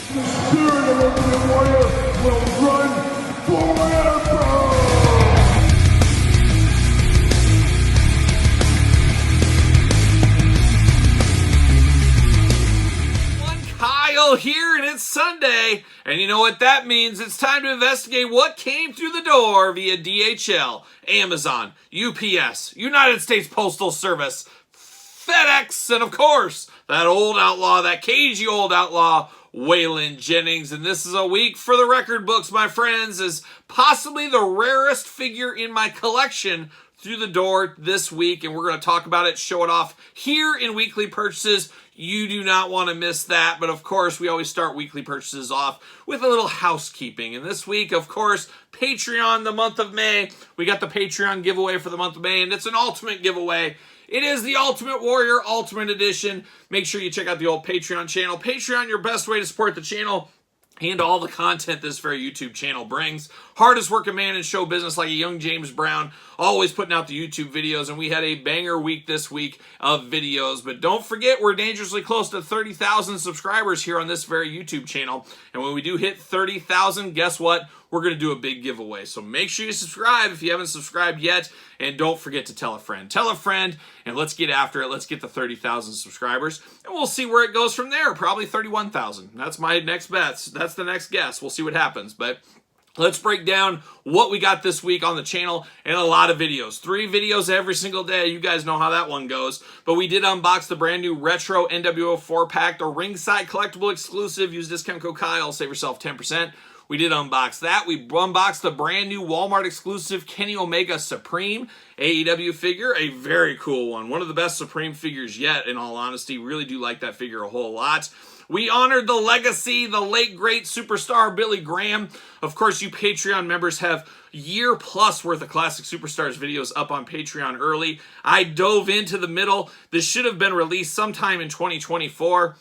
The spirit of Ultimate Warrior will run forever! Kyle here, and it's Sunday, and you know what that means. It's time to investigate what came through the door via DHL, Amazon, UPS, United States Postal Service, FedEx, and of course, that old outlaw, that cagey old outlaw, Waylon Jennings. And this is a week for the record books, my friends, as possibly the rarest figure in my collection through the door this week, and we're going to talk about it, show it off here in weekly purchases. You do not want to miss that, but of course, we always start weekly purchases off with a little housekeeping. And this week, of course, Patreon, the month of May. We got the Patreon giveaway for the month of May, and it's an ultimate giveaway. It is the Ultimate Warrior Ultimate Edition. Make sure you check out the old Patreon channel. Patreon, your best way to support the channel and all the content this very YouTube channel brings. Hardest working man in show business, like a young James Brown, always putting out the YouTube videos, and we had a banger week this week of videos. But don't forget, we're dangerously close to 30,000 subscribers here on this very YouTube channel, and when we do hit 30,000, guess what? We're going to do a big giveaway. So make sure you subscribe if you haven't subscribed yet, and don't forget to tell a friend. Tell a friend, and let's get after it. Let's get to 30,000 subscribers, and we'll see where it goes from there. Probably 31,000. That's my next bet. That's the next guess. We'll see what happens, but let's break down what we got this week on the channel, and a lot of videos. 3 videos every single day. You guys know how that one goes. But we did unbox the brand new Retro NWO 4-pack, the Ringside Collectible exclusive. Use discount code Kyle, save yourself 10%. We did unbox that. We unboxed the brand new Walmart exclusive Kenny Omega Supreme AEW figure. A very cool one. One of the best Supreme figures yet, in all honesty. Really do like that figure a whole lot. We honored the legacy, the late great superstar Billy Graham. Of course, you Patreon members have year plus worth of Classic Superstars videos up on Patreon early. I dove into the middle. This should have been released sometime in 2024.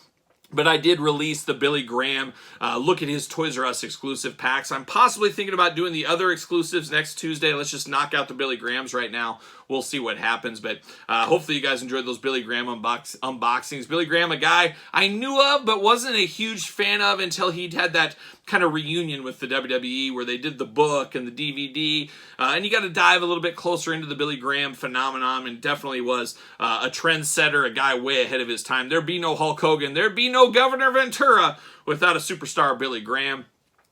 But I did release the Billy Graham, look at his Toys R Us exclusive packs. I'm possibly thinking about doing the other exclusives next Tuesday. Let's just knock out the Billy Grahams right now. We'll see what happens. But hopefully you guys enjoyed those Billy Graham unboxings. Billy Graham, a guy I knew of but wasn't a huge fan of until he'd had that kind of reunion with the WWE where they did the book and the DVD. And you got to dive a little bit closer into the Billy Graham phenomenon, and definitely was a trendsetter, a guy way ahead of his time. There'd be no Hulk Hogan. There'd be no Governor Ventura without a superstar Billy Graham.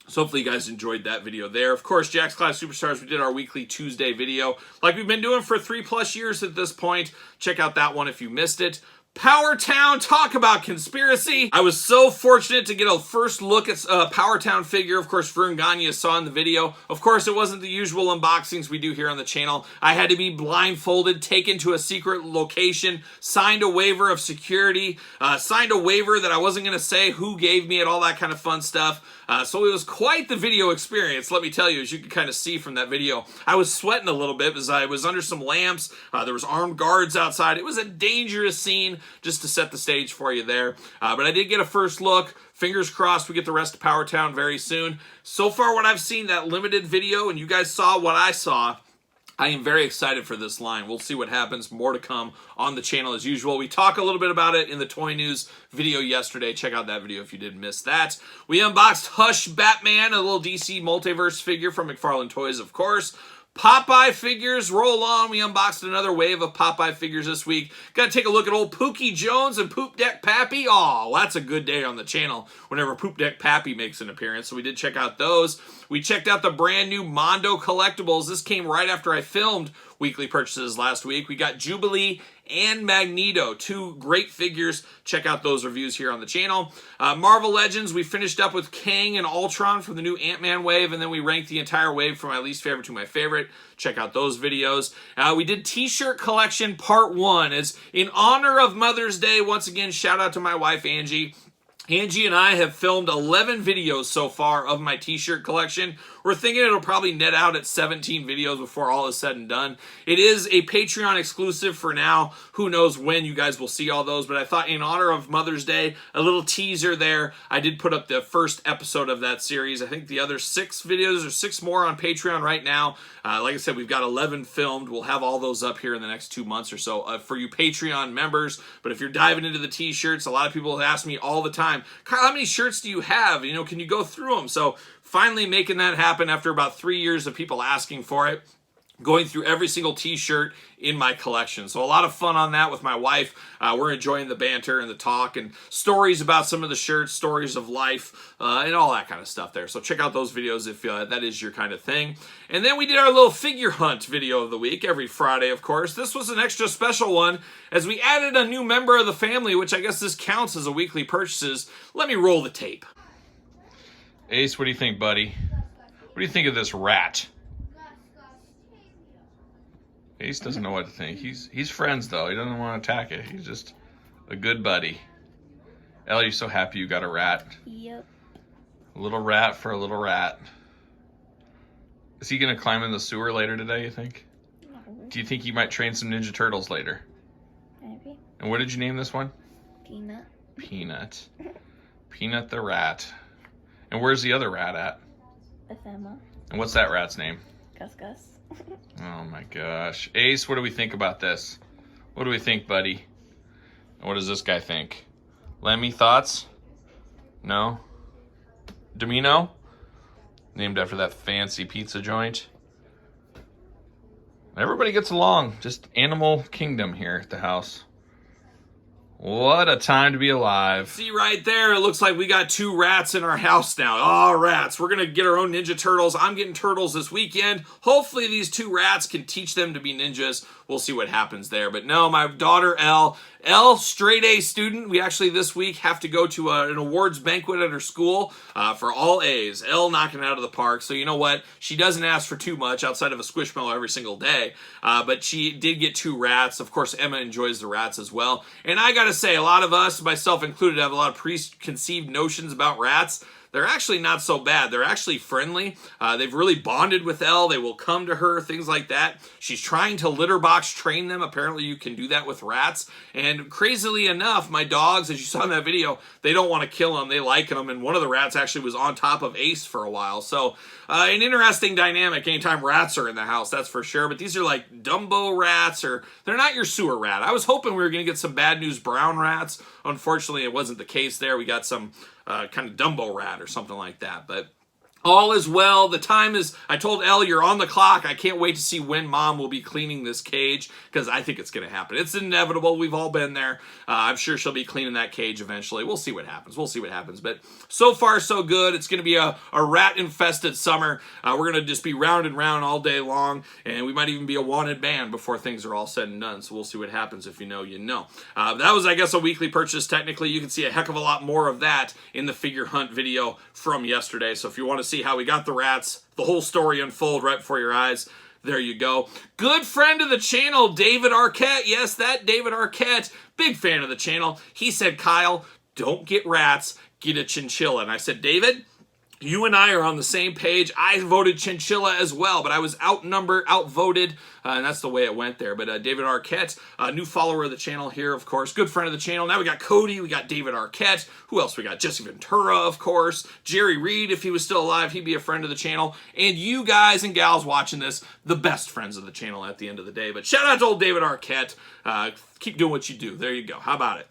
So hopefully you guys enjoyed that video there. Of course, Jack's Class Superstars, we did our weekly Tuesday video like we've been doing for 3+ years at this point. Check out that one if you missed it. Power Town, talk about conspiracy. I was so fortunate to get a first look at a Power Town figure. Of course, Vern Gagne saw in the video. Of course, it wasn't the usual unboxings we do here on the channel. I had to be blindfolded, taken to a secret location, signed a waiver of security, signed a waiver that I wasn't going to say who gave me it, all that kind of fun stuff. So it was quite the video experience, let me tell you, as you can kind of see from that video. I was sweating a little bit because I was under some lamps. There was armed guards outside. It was a dangerous scene, just to set the stage for you there. But I did get a first look. Fingers crossed we get the rest of Power Town very soon. So far, what I've seen, that limited video, and you guys saw what I saw, I am very excited for this line. We'll see what happens. More to come on the channel as usual. We talk a little bit about it in the Toy News video yesterday. Check out that video if you didn't miss that. We unboxed Hush Batman, a little DC Multiverse figure from McFarlane Toys, of course. Popeye figures, roll on. We unboxed another wave of Popeye figures this week. Got to take a look at old Pookie Jones and Poop Deck Pappy. Oh, that's a good day on the channel whenever Poop Deck Pappy makes an appearance. So we did check out those. We checked out the brand new Mondo collectibles. This came right after I filmed weekly purchases last week. We got Jubilee and Magneto, 2 great figures. Check out those reviews here on the channel. Marvel Legends, we finished up with Kang and Ultron from the new Ant-Man wave, and then we ranked the entire wave from my least favorite to my favorite. Check out those videos. We did T-shirt collection part 1. As in honor of Mother's Day, once again, shout out to my wife, Angie. Angie and I have filmed 11 videos so far of my t-shirt collection. we're thinking it'll probably net out at 17 videos before all is said and done. It is a Patreon exclusive for now. Who knows when you guys will see all those, but I thought in honor of Mother's Day, a little teaser there. I did put up the first episode of that series. I think the other 6 videos or 6 more on Patreon right now. Like I said, we've got 11 filmed. We'll have all those up here in the next 2 months or so for you Patreon members. But if you're diving into the t-shirts, a lot of people ask me all the time, Kyle, how many shirts do you have? You know, can you go through them? So finally making that happen after about 3 years of people asking for it. Going through every single t-shirt in my collection. So a lot of fun on that with my wife. We're enjoying the banter and the talk and stories about some of the shirts, stories of life, and all that kind of stuff there. So check out those videos if that is your kind of thing. And then we did our little figure hunt video of the week every Friday, of course. This was an extra special one as we added a new member of the family, which I guess this counts as a weekly purchases. Let me roll the tape. Ace, what do you think, buddy? What do you think of this rat? Ace doesn't know what to think. He's friends, though. He doesn't want to attack it. He's just a good buddy. Elle, you're so happy you got a rat. Yep. A little rat for a little rat. Is he going to climb in the sewer later today, you think? No. Do you think he might train some Ninja Turtles later? Maybe. And what did you name this one? Peanut. Peanut. Peanut the rat. And where's the other rat at? With Emma. And what's that rat's name? Gus Gus. Oh my gosh. Ace, what do we think about this? What do we think, buddy? What does this guy think? Lemmy, thoughts? No? Domino? Named after that fancy pizza joint. Everybody gets along. Just animal kingdom here at the house. What a time to be alive. See right there, it looks like we got 2 rats in our house now. Oh, rats. We're going to get our own Ninja Turtles. I'm getting turtles this weekend. Hopefully these 2 rats can teach them to be ninjas. We'll see what happens there. But no, my daughter, Elle, straight A student. We actually this week have to go to an awards banquet at her school for all A's. Elle knocking it out of the park. So you know what? She doesn't ask for too much outside of a Squishmallow every single day. But she did get 2 rats. Of course, Emma enjoys the rats as well. And I got to say, a lot of us, myself included, have a lot of preconceived notions about rats. They're actually not so bad. They're actually friendly. They've really bonded with Elle. They will come to her, things like that. She's trying to litter box train them. Apparently you can do that with rats. And crazily enough, my dogs, as you saw in that video, they don't want to kill them. They like them. And one of the rats actually was on top of Ace for a while. So an interesting dynamic anytime rats are in the house, that's for sure. But these are like Dumbo rats, or they're not your sewer rat. I was hoping we were going to get some bad news brown rats. Unfortunately, it wasn't the case there. We got some kind of Dumbo rat or something like that. But all is well. The time is, I told Elle, you're on the clock. I can't wait to see when Mom will be cleaning this cage, because I think it's going to happen. It's inevitable. We've all been there. I'm sure she'll be cleaning that cage eventually. We'll see what happens. We'll see what happens. But so far, so good. It's going to be a rat-infested summer. We're going to just be round and round all day long, and we might even be a wanted band before things are all said and done. So we'll see what happens. If you know, you know. That was, I guess, a weekly purchase. Technically, you can see a heck of a lot more of that in the figure hunt video from yesterday. So if you want to see how we got the rats, the whole story unfold right before your eyes, there you go. Good friend of the channel, David Arquette. Yes, that David Arquette, big fan of the channel. He said, Kyle, don't get rats, get a chinchilla. And I said, David, you and I are on the same page. I voted chinchilla as well, but I was outvoted, and that's the way it went there. But David Arquette, a new follower of the channel here, of course, good friend of the channel. Now we got Cody, we got David Arquette. Who else we got? Jesse Ventura, of course. Jerry Reed, if he was still alive, he'd be a friend of the channel. And you guys and gals watching this, the best friends of the channel at the end of the day. But shout out to old David Arquette. Keep doing what you do. There you go. How about it?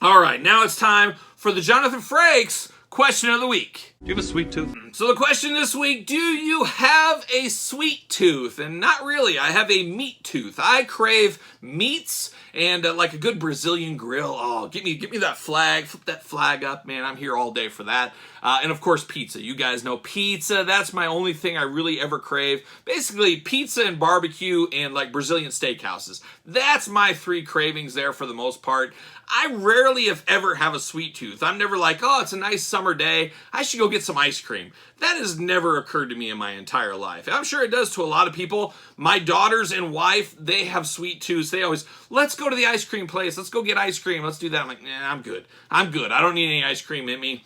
All right, now it's time for the Jonathan Frakes question of the week. Do you have a sweet tooth? So the question this week, do you have a sweet tooth? And not really. I have a meat tooth. I crave meats and like a good Brazilian grill. Oh, give me that flag. Flip that flag up, man. I'm here all day for that. And of course, pizza. You guys know pizza. That's my only thing I really ever crave. Basically, pizza and barbecue and like Brazilian steakhouses. That's my 3 cravings there for the most part. I rarely, if ever, have a sweet tooth. I'm never like, oh, it's a nice summer day. I should go get some ice cream. That has never occurred to me in my entire life. I'm sure it does to a lot of people. My daughters and wife, they have sweet tooths. They always, let's go to the ice cream place. Let's go get ice cream. Let's do that. I'm like, nah, I'm good. I'm good. I don't need any ice cream in me.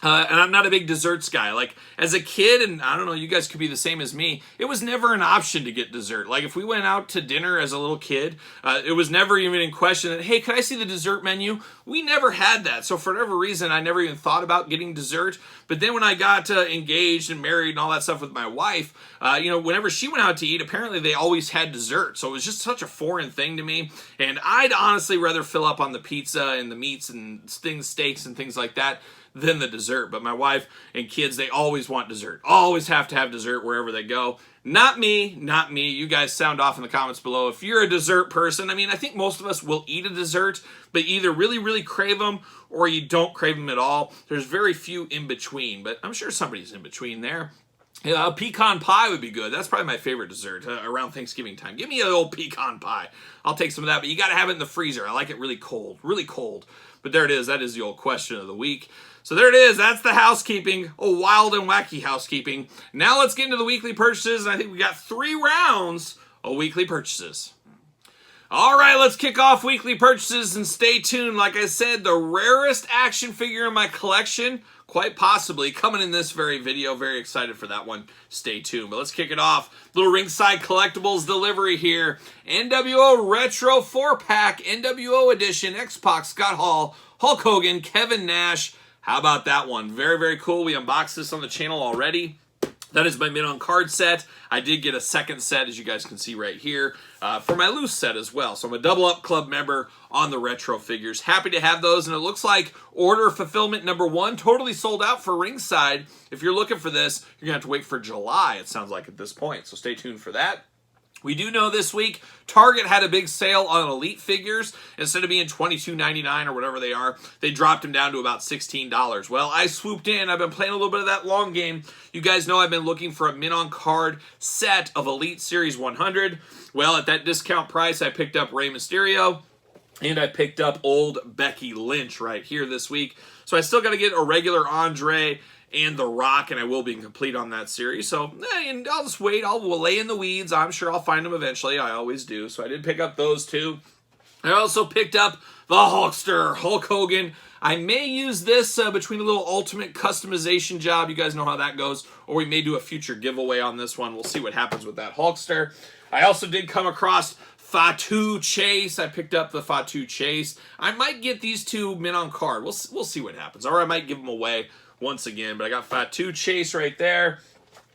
And I'm not a big desserts guy. Like, as a kid, and I don't know, you guys could be the same as me, it was never an option to get dessert. Like, if we went out to dinner as a little kid, it was never even in question that, hey, can I see the dessert menu? We never had that. So for whatever reason, I never even thought about getting dessert. But then when I got engaged and married and all that stuff with my wife, whenever she went out to eat, apparently they always had dessert. So it was just such a foreign thing to me. And I'd honestly rather fill up on the pizza and the meats and steaks and things like that than the dessert. But my wife and kids, they always want dessert. Always have to have dessert wherever they go. Not me, not me. You guys sound off in the comments below. If you're a dessert person, I mean, I think most of us will eat a dessert, but either really, really crave them or you don't crave them at all. There's very few in between, but I'm sure somebody's in between there. Pecan pie would be good. That's probably my favorite dessert around Thanksgiving time. Give me an old pecan pie. I'll take some of that, but you got to have it in the freezer. I like it really cold, really cold. But there it is. That is the old question of the week. So there it is. That's the housekeeping. Oh, wild and wacky housekeeping. Now let's get into the weekly purchases. I think we got 3 rounds of weekly purchases. All right, let's kick off weekly purchases and stay tuned. Like I said, the rarest action figure in my collection, quite possibly, coming in this very video. Very excited for that one. Stay tuned. But let's kick it off. Little ringside collectibles delivery here. NWO Retro 4-pack, NWO Edition, X-Pac, Scott Hall, Hulk Hogan, Kevin Nash. How about that one? Very, very cool. We unboxed this on the channel already. That is my mid-on card set. I did get a second set, as you guys can see right here, for my loose set as well. So I'm a Double Up Club member on the retro figures. Happy to have those, and it looks like order fulfillment number 1 totally sold out for ringside. If you're looking for this, you're going to have to wait for July, it sounds like, at this point. So stay tuned for that. We do know this week, Target had a big sale on Elite figures. Instead of being $22.99 or whatever they are, they dropped them down to about $16. Well, I swooped in. I've been playing a little bit of that long game. You guys know I've been looking for a mid-on-card set of Elite Series 100. Well, at that discount price, I picked up Rey Mysterio, and I picked up old Becky Lynch right here this week. So I still got to get a regular Andre and The Rock, and I will be complete on that series. So, and I'll just wait. I'll lay in the weeds. I'm sure I'll find them eventually. I always do. So I did pick up those 2. I also picked up the Hulkster, Hulk Hogan. I may use this between a little ultimate customization job. You guys know how that goes. Or we may do a future giveaway on this one. We'll see what happens with that Hulkster. I also did come across Fatu Chase. I picked up the Fatu Chase. I might get these 2 mid-on card. We'll see what happens. Or I might give them away once again, but I got Fatu Chase right there.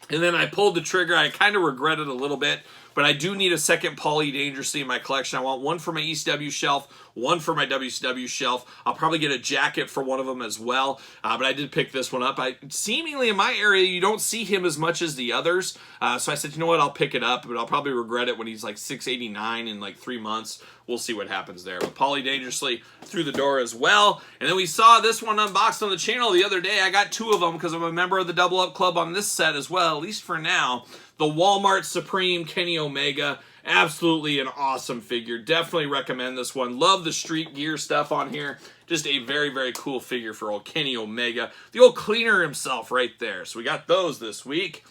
And then I pulled the trigger. I kind of regret it a little bit, but I do need a second Paulie Dangerously in my collection. I want one for my ECW shelf, one for my WCW shelf. I'll probably get a jacket for one of them as well, but I did pick this one up. Seemingly in my area, you don't see him as much as the others, so I said, you know what, I'll pick it up, but I'll probably regret it when he's like $6.89 in like 3 months. We'll see what happens there. But Paulie Dangerously through the door as well. And then we saw this one unboxed on the channel the other day. I got 2 of them because I'm a member of the Double Up Club on this set as well, at least for now. The Walmart Supreme Kenny Omega. Absolutely an awesome figure. Definitely recommend this one. Love the street gear stuff on here. Just a very, very cool figure for old Kenny Omega. The old cleaner himself right there. So we got those this week.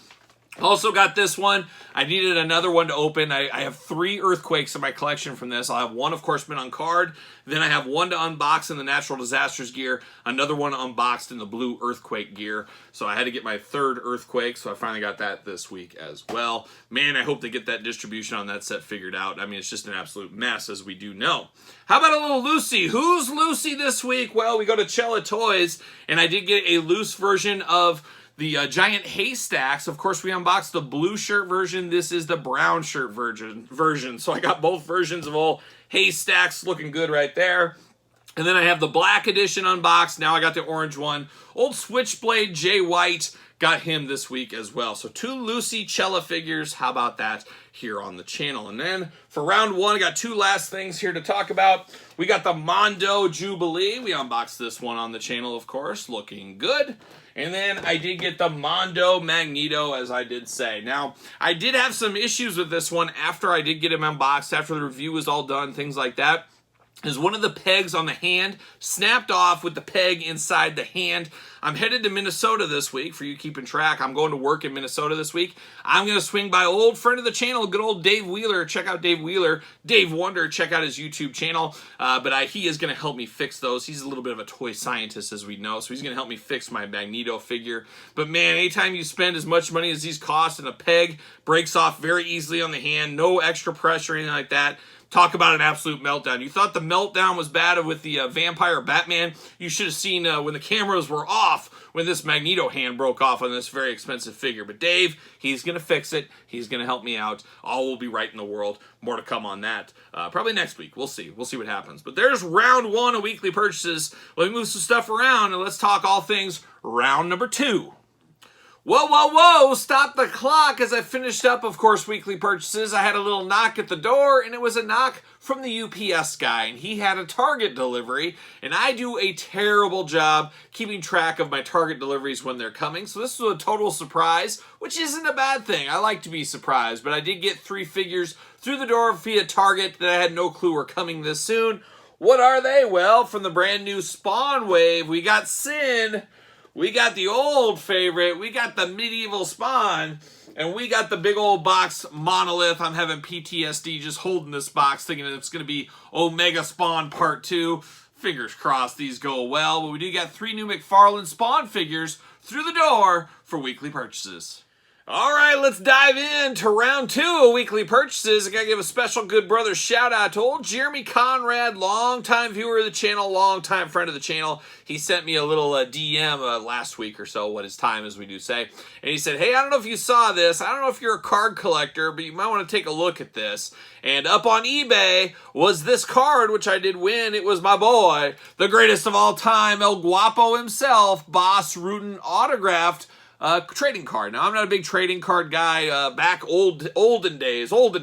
Also got this one. I needed another one to open. I have 3 Earthquakes in my collection from this. I'll have one, of course, been on card. Then I have one to unbox in the Natural Disasters gear. Another one unboxed in the Blue Earthquake gear. So I had to get my 3rd Earthquake, so I finally got that this week as well. Man, I hope they get that distribution on that set figured out. I mean, it's just an absolute mess, as we do know. How about a little Lucy? Who's Lucy this week? Well, we go to Cella Toys, and I did get a loose version of the giant haystacks. Of course, we unboxed the blue shirt version. This is the brown shirt version. So I got both versions of old haystacks looking good right there. And then I have the black edition unboxed. Now I got the orange one. Old Switchblade Jay White. Got him this week as well. So 2 Lucy Cella figures. How about that here on the channel? And then for round 1, I got 2 last things here to talk about. We got the Mondo Jubilee. We unboxed this one on the channel, of course. Looking good. And then I did get the Mondo Magneto, as I did say. Now, I did have some issues with this one after I did get him unboxed, after the review was all done, things like that. Is one of the pegs on the hand snapped off with the peg inside the hand. I'm headed to Minnesota this week. For you keeping track, I'm going to work in Minnesota this week. I'm going to swing by old friend of the channel, good old Dave Wheeler. Check out Dave Wheeler. Dave Wonder, check out his YouTube channel. He is going to help me fix those. He's a little bit of a toy scientist, as we know, so he's going to help me fix my Magneto figure. But man, anytime you spend as much money as these cost, and a peg breaks off very easily on the hand, no extra pressure or anything like that, talk about an absolute meltdown. You thought the meltdown was bad with the Vampire Batman. You should have seen when the cameras were off when this Magneto hand broke off on this very expensive figure. But Dave, he's going to fix it. He's going to help me out. All will be right in the world. More to come on that. Probably next week. We'll see. We'll see what happens. But there's round 1 of weekly purchases. Let me move some stuff around and let's talk all things round number 2. Whoa, whoa, whoa, stop the clock. As I finished up, of course, weekly purchases, I had a little knock at the door, and it was a knock from the UPS guy, and he had a Target delivery, and I do a terrible job keeping track of my Target deliveries when they're coming, so this was a total surprise, which isn't a bad thing. I like to be surprised, but I did get 3 figures through the door via Target that I had no clue were coming this soon. What are they? Well, from the brand new Spawn Wave, we got Sin. We got the old favorite, we got the medieval Spawn, and we got the big old box Monolith. I'm having PTSD just holding this box, thinking it's going to be Omega Spawn Part 2. Fingers crossed these go well, but we do got 3 new McFarlane Spawn figures through the door for weekly purchases. All right, let's dive into round 2 of weekly purchases. I gotta give a special good brother shout out to old Jeremy Conrad, longtime viewer of the channel, longtime friend of the channel. He sent me a little DM last week or so, what his time is, we do say. And he said, hey, I don't know if you saw this. I don't know if you're a card collector, but you might want to take a look at this. And up on eBay was this card, which I did win. It was my boy, the greatest of all time, El Guapo himself, Boss Rutan autographed trading card. Now, I'm not a big trading card guy. Back olden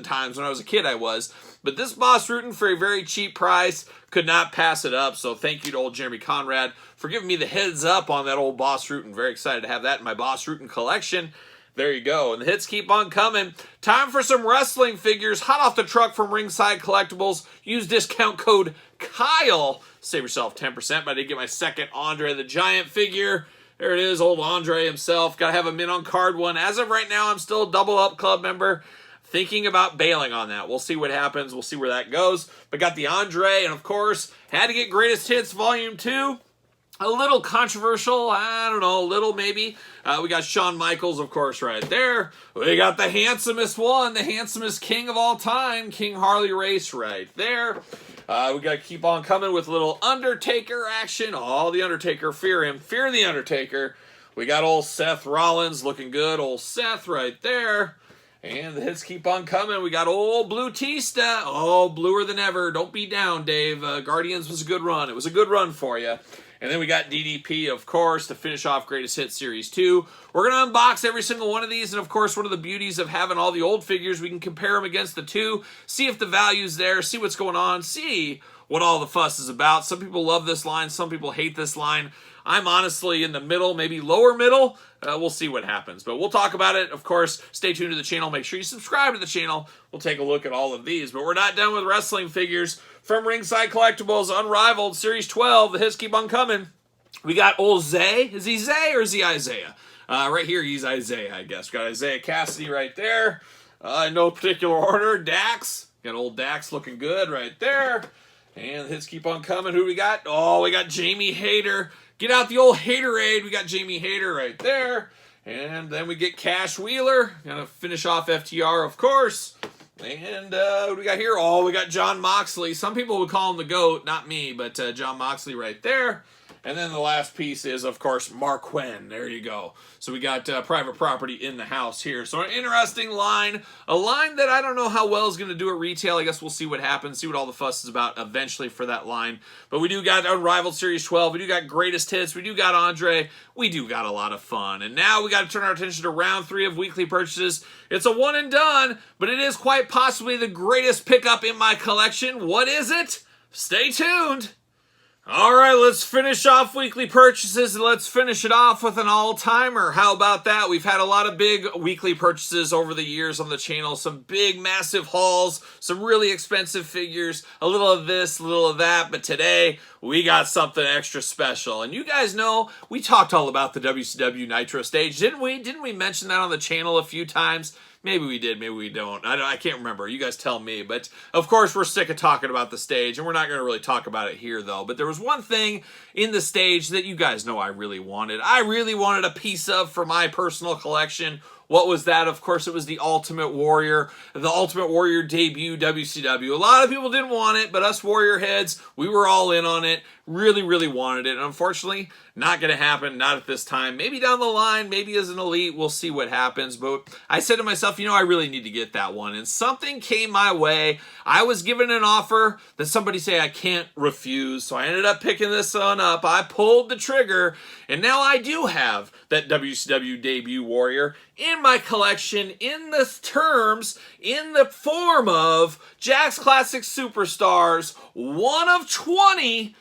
times when I was a kid I was. But this Boss Rutan for a very cheap price, could not pass it up. So thank you to old Jeremy Conrad for giving me the heads up on that old Boss Rutan. Very excited to have that in my Boss Rutan collection. There you go. And the hits keep on coming. Time for some wrestling figures. Hot off the truck from Ringside Collectibles. Use discount code Kyle. Save yourself 10%. But I did get my second Andre the Giant figure. There it is, old Andre himself. Got to have a mint on card one. As of right now, I'm still a Double Up Club member. Thinking about bailing on that. We'll see what happens. We'll see where that goes. But got the Andre, and of course, had to get Greatest Hits Volume 2. A little controversial, I don't know, a little maybe. We got Shawn Michaels, of course, right there. We got the handsomest one, the handsomest king of all time, King Harley Race right there. We got to keep on coming with a little Undertaker action. Oh, the Undertaker, fear him. Fear the Undertaker. We got old Seth Rollins looking good. Old Seth right there. And the hits keep on coming. We got old Blue Tista. Oh, bluer than ever. Don't be down, Dave. Guardians was a good run. It was a good run for you. And then we got DDP, of course, to finish off Greatest Hits Series 2. We're going to unbox every single one of these. And, of course, one of the beauties of having all the old figures, we can compare them against the two, see if the value's there, see what's going on, see what all the fuss is about. Some people love this line. Some people hate this line. I'm honestly in the middle, maybe lower middle. We'll see what happens. But we'll talk about it. Of course, stay tuned to the channel. Make sure you subscribe to the channel. We'll take a look at all of these. But we're not done with wrestling figures. From Ringside Collectibles, Unrivaled, Series 12. The hits keep on coming. We got old Zay. Is he Zay or is he Isaiah? Right here, he's Isaiah, I guess. We got Isaiah Cassidy right there. In no particular order. Dax. Got old Dax looking good right there. And the hits keep on coming. Who we got? Oh, we got Jamie Hayter. Get out the old Haterade. We got Jamie Hayter right there. And then we get Cash Wheeler. Gonna finish off FTR, of course. And what do we got here? Oh, we got John Moxley. Some people would call him the GOAT. Not me, but John Moxley right there. And then the last piece is, of course, Mark Quinn. There you go. So we got private property in the house here. So an interesting line. A line that I don't know how well is going to do at retail. I guess we'll see what happens. See what all the fuss is about eventually for that line. But we do got Unrivaled Series 12. We do got Greatest Hits. We do got Andre. We do got a lot of fun. And now we got to turn our attention to round 3 of weekly purchases. It's a one and done, but it is quite possibly the greatest pickup in my collection. What is it? Stay tuned. All right, let's finish off weekly purchases and let's finish it off with an all-timer. How about that? We've had a lot of big weekly purchases over the years on the channel. Some big, massive hauls, some really expensive figures, a little of this, a little of that. But today, we got something extra special. And you guys know, we talked all about the WCW Nitro stage, didn't we? Didn't we mention that on the channel a few times? Maybe we did, maybe we don't. I can't remember. You guys tell me. But, of course, we're sick of talking about the stage, and we're not going to really talk about it here, though. But there was one thing in the stage that you guys know I really wanted. I really wanted a piece of for my personal collection. What was that? Of course, it was the Ultimate Warrior debut WCW. A lot of people didn't want it, but us Warrior heads, we were all in on it. Really, really wanted it. And unfortunately, not going to happen. Not at this time. Maybe down the line, maybe as an elite, we'll see what happens. But I said to myself, you know, I really need to get that one. And something came my way. I was given an offer that somebody say I can't refuse. So I ended up picking this one up. I pulled the trigger. And now I do have that WCW debut Warrior in my collection in the form of Jack's Classic Superstars, 1 of 20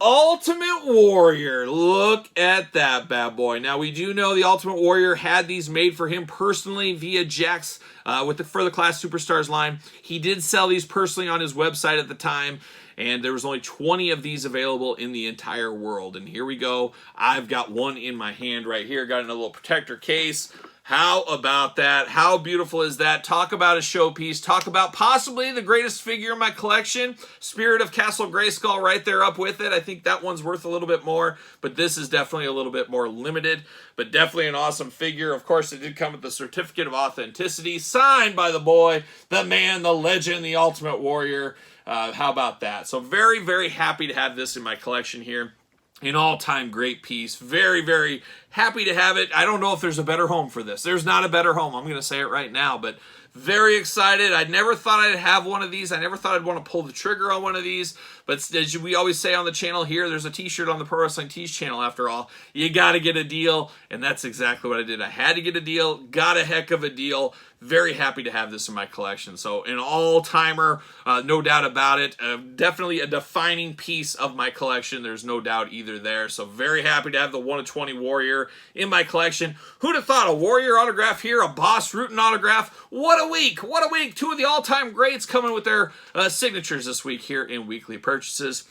Ultimate Warrior. Look at that bad boy. Now, we do know the Ultimate Warrior had these made for him personally via Jack's for the Class Superstars line. He did sell these personally on his website at the time, and there was only 20 of these available in the entire world. And here we go. I've got one in my hand right here. Got in a little protector case. How about that? How beautiful is that? Talk about a showpiece. Talk about possibly the greatest figure in my collection. Spirit of Castle Grayskull right there up with it. I think that one's worth a little bit more, but this is definitely a little bit more limited, but definitely an awesome figure. Of course, it did come with the certificate of authenticity signed by the boy, the man, the legend, the Ultimate Warrior. How about that? So very, very happy to have this in my collection here. An all-time great piece. Very, very happy to have it. I don't know if there's a better home for this. There's not a better home. I'm going to say it right now, but very excited. I never thought I'd have one of these. I never thought I'd want to pull the trigger on one of these, but as we always say on the channel here, there's a t-shirt on the Pro Wrestling Tees channel after all. You got to get a deal, and that's exactly what I did. I had to get a deal, got a heck of a deal. Very happy to have this in my collection. So an all-timer, no doubt about it. Definitely a defining piece of my collection. There's no doubt either there. So very happy to have the 1 of 20 Warrior in my collection. Who'd have thought a Warrior autograph here, a Boss Rutan autograph? What a week! What a week! 2 of the all-time greats coming with their signatures this week here in weekly purchases.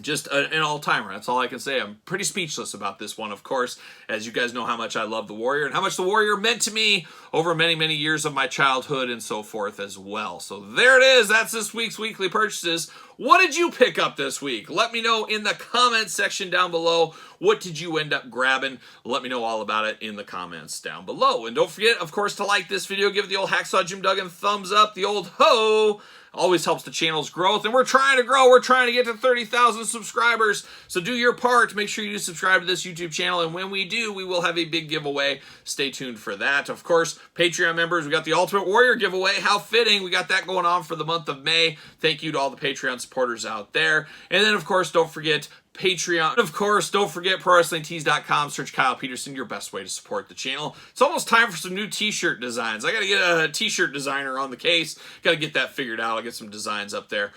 Just an all-timer. That's all I can say. I'm pretty speechless about this one, of course, as you guys know how much I love the Warrior and how much the Warrior meant to me over many, many years of my childhood and so forth as well. So there it is. That's this week's weekly purchases. What did you pick up this week? Let me know in the comments section down below. What did you end up grabbing? Let me know all about it in the comments down below. And don't forget, of course, to like this video. Give the old Hacksaw Jim Duggan thumbs up. The old ho! Always helps the channel's growth, and we're trying to grow. We're trying to get to 30,000 subscribers, so do your part. Make sure you do subscribe to this YouTube channel, and when we do, we will have a big giveaway. Stay tuned for that. Of course, Patreon members, we got the Ultimate Warrior giveaway. How fitting. We got that going on for the month of May. Thank you to all the Patreon supporters out there. And then, of course, don't forget Patreon. Of course, don't forget ProWrestlingTees.com. Search Kyle Peterson, your best way to support the channel. It's almost time for some new t-shirt designs. I got to get a t-shirt designer on the case. Got to get that figured out. I'll get some designs up there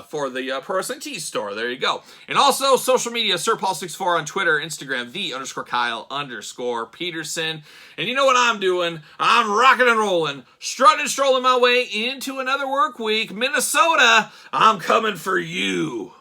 for the Pro Wrestling Tees store. There you go. And also, social media, SirPaul64 on Twitter, Instagram, _Kyle_Peterson. And you know what I'm doing? I'm rocking and rolling, strutting and strolling my way into another work week. Minnesota, I'm coming for you.